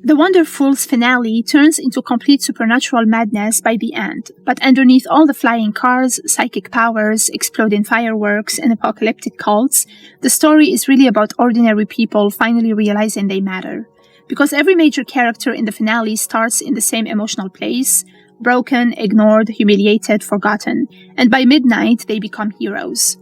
The Wonderfools finale turns into complete supernatural madness by the end, but underneath all the flying cars, psychic powers, exploding fireworks, and apocalyptic cults, the story is really about ordinary people finally realizing they matter. Because every major character in the finale starts in the same emotional place, broken, ignored, humiliated, forgotten, and by midnight they become heroes.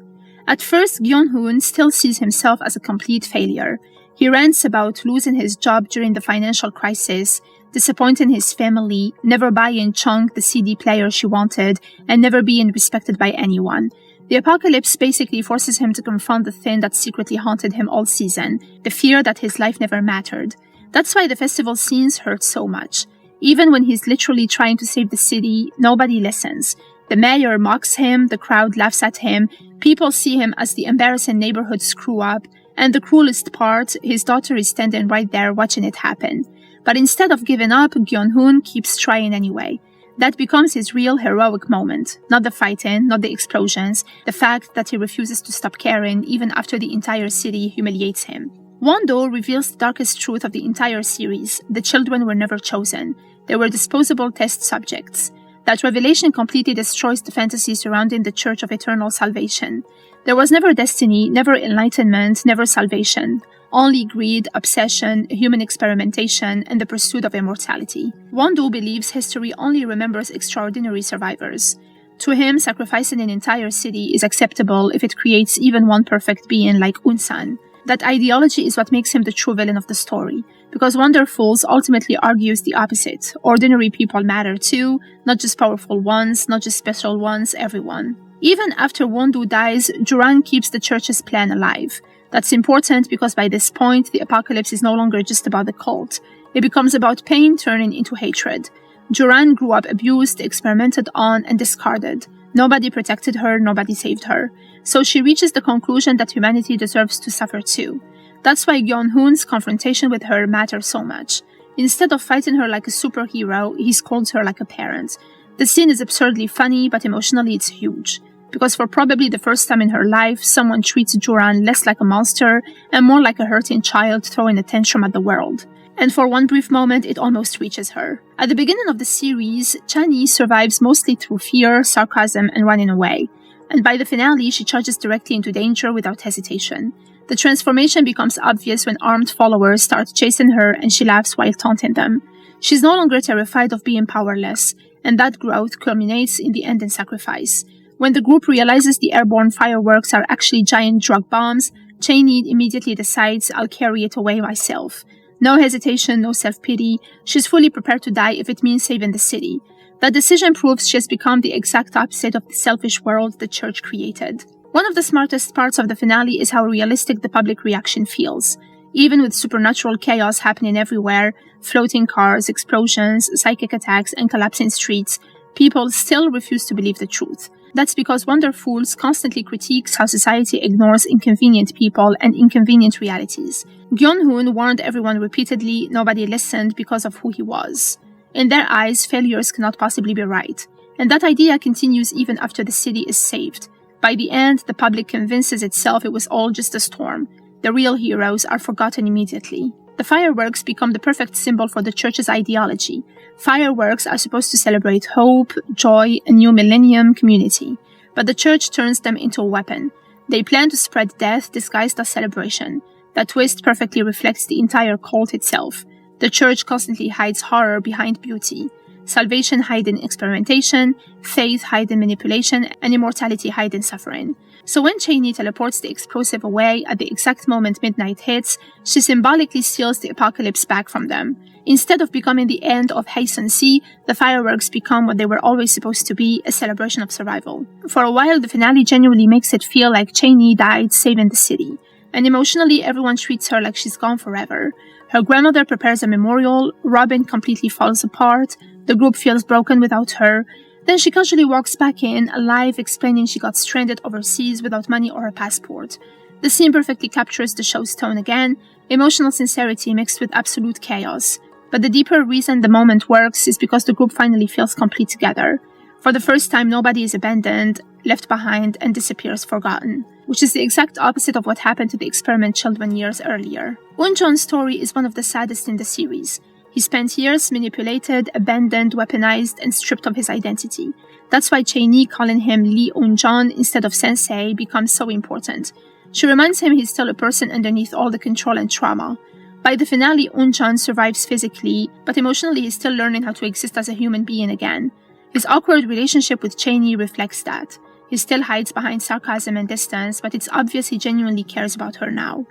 At first, Gyeon-hoon still sees himself as a complete failure. He rants about losing his job during the financial crisis, disappointing his family, never buying Chung the CD player she wanted, and never being respected by anyone. The apocalypse basically forces him to confront the thing that secretly haunted him all season, the fear that his life never mattered. That's why the festival scenes hurt so much. Even when he's literally trying to save the city, nobody listens. The mayor mocks him, the crowd laughs at him, people see him as the embarrassing neighborhood screw-up, and the cruelest part, his daughter is standing right there watching it happen. But instead of giving up, Gyeon-hoon keeps trying anyway. That becomes his real heroic moment. Not the fighting, not the explosions, the fact that he refuses to stop caring even after the entire city humiliates him. Won-do reveals the darkest truth of the entire series. The children were never chosen. They were disposable test subjects. That revelation completely destroys the fantasy surrounding the Church of Eternal Salvation. There was never destiny, never enlightenment, never salvation. Only greed, obsession, human experimentation, and the pursuit of immortality. Won-do believes history only remembers extraordinary survivors. To him, sacrificing an entire city is acceptable if it creates even one perfect being like Unsan. That ideology is what makes him the true villain of the story, because Wonderfools ultimately argues the opposite. Ordinary people matter too, not just powerful ones, not just special ones, everyone. Even after Won-do dies, Juran keeps the church's plan alive. That's important because by this point, the apocalypse is no longer just about the cult. It becomes about pain turning into hatred. Juran grew up abused, experimented on, and discarded. Nobody protected her, nobody saved her. So she reaches the conclusion that humanity deserves to suffer too. That's why Gyeon-hoon's confrontation with her matters so much. Instead of fighting her like a superhero, he scolds her like a parent. The scene is absurdly funny, but emotionally it's huge. Because for probably the first time in her life, someone treats Juran less like a monster and more like a hurting child throwing a tantrum at the world. And for one brief moment, it almost reaches her. At the beginning of the series, Chani survives mostly through fear, sarcasm, and running away. And by the finale, she charges directly into danger without hesitation. The transformation becomes obvious when armed followers start chasing her and she laughs while taunting them. She's no longer terrified of being powerless, and that growth culminates in the ending sacrifice. When the group realizes the airborne fireworks are actually giant drug bombs, Chani immediately decides, I'll carry it away myself. No hesitation, no self-pity. She's fully prepared to die if it means saving the city. That decision proves she has become the exact opposite of the selfish world the church created. One of the smartest parts of the finale is how realistic the public reaction feels. Even with supernatural chaos happening everywhere, floating cars, explosions, psychic attacks, and collapsing streets, people still refuse to believe the truth. That's because Wonderfools constantly critiques how society ignores inconvenient people and inconvenient realities. Gyeon-hoon warned everyone repeatedly, nobody listened because of who he was. In their eyes, failures cannot possibly be right. And that idea continues even after the city is saved. By the end, the public convinces itself it was all just a storm. The real heroes are forgotten immediately. The fireworks become the perfect symbol for the church's ideology. Fireworks are supposed to celebrate hope, joy, a new millennium, community. But the church turns them into a weapon. They plan to spread death disguised as celebration. That twist perfectly reflects the entire cult itself. The church constantly hides horror behind beauty. Salvation hide in experimentation, faith hide in manipulation, and immortality hide in suffering. So when Chani teleports the explosive away at the exact moment midnight hits, she symbolically steals the apocalypse back from them. Instead of becoming the end of Hae-sun-si, the fireworks become what they were always supposed to be, a celebration of survival. For a while, the finale genuinely makes it feel like Chani died saving the city. And emotionally, everyone treats her like she's gone forever. Her grandmother prepares a memorial, Robin completely falls apart, the group feels broken without her. Then she casually walks back in, alive, explaining she got stranded overseas without money or a passport. The scene perfectly captures the show's tone again, emotional sincerity mixed with absolute chaos. But the deeper reason the moment works is because the group finally feels complete together. For the first time, nobody is abandoned, left behind, and disappears forgotten, which is the exact opposite of what happened to the experiment children years earlier. Eunjeon's story is one of the saddest in the series. He spent years manipulated, abandoned, weaponized, and stripped of his identity. That's why Cheney calling him Lee Eun-jon instead of sensei becomes so important. She reminds him he's still a person underneath all the control and trauma. By the finale, Eun-jon survives physically, but emotionally he's still learning how to exist as a human being again. His awkward relationship with Cheney reflects that. He still hides behind sarcasm and distance, but it's obvious he genuinely cares about her now.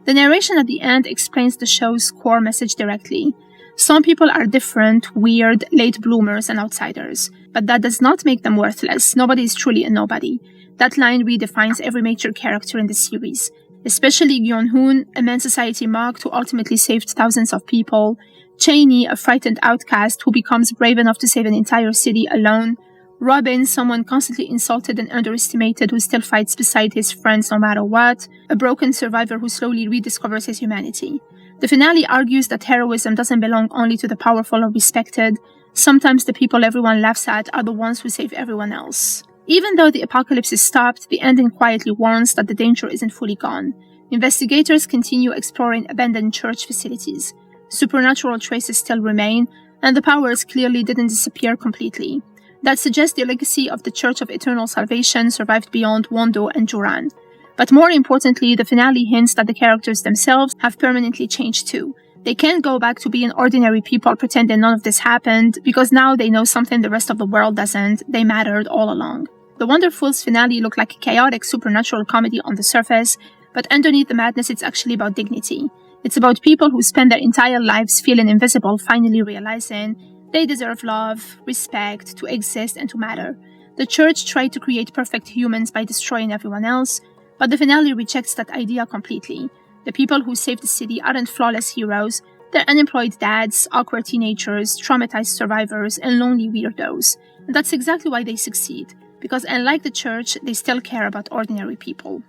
The narration at the end explains the show's core message directly. Some people are different, weird, late bloomers, and outsiders. But that does not make them worthless. Nobody is truly a nobody. That line redefines every major character in the series. Especially Gyeon-hoon, a man society mocked who ultimately saved thousands of people. Cheney, a frightened outcast who becomes brave enough to save an entire city alone. Robin, someone constantly insulted and underestimated who still fights beside his friends no matter what. A broken survivor who slowly rediscovers his humanity. The finale argues that heroism doesn't belong only to the powerful or respected. Sometimes the people everyone laughs at are the ones who save everyone else. Even though the apocalypse is stopped, the ending quietly warns that the danger isn't fully gone. Investigators continue exploring abandoned church facilities. Supernatural traces still remain, and the powers clearly didn't disappear completely. That suggests the legacy of the Church of Eternal Salvation survived beyond Wondo and Juran. But more importantly, the finale hints that the characters themselves have permanently changed too. They can't go back to being ordinary people pretending none of this happened, because now they know something the rest of the world doesn't. They mattered all along. The Wonderfools finale looked like a chaotic supernatural comedy on the surface, but underneath the madness it's actually about dignity. It's about people who spend their entire lives feeling invisible finally realizing they deserve love, respect, to exist, and to matter. The church tried to create perfect humans by destroying everyone else, but the finale rejects that idea completely. The people who save the city aren't flawless heroes. They're unemployed dads, awkward teenagers, traumatized survivors, and lonely weirdos. And that's exactly why they succeed, because unlike the church, they still care about ordinary people.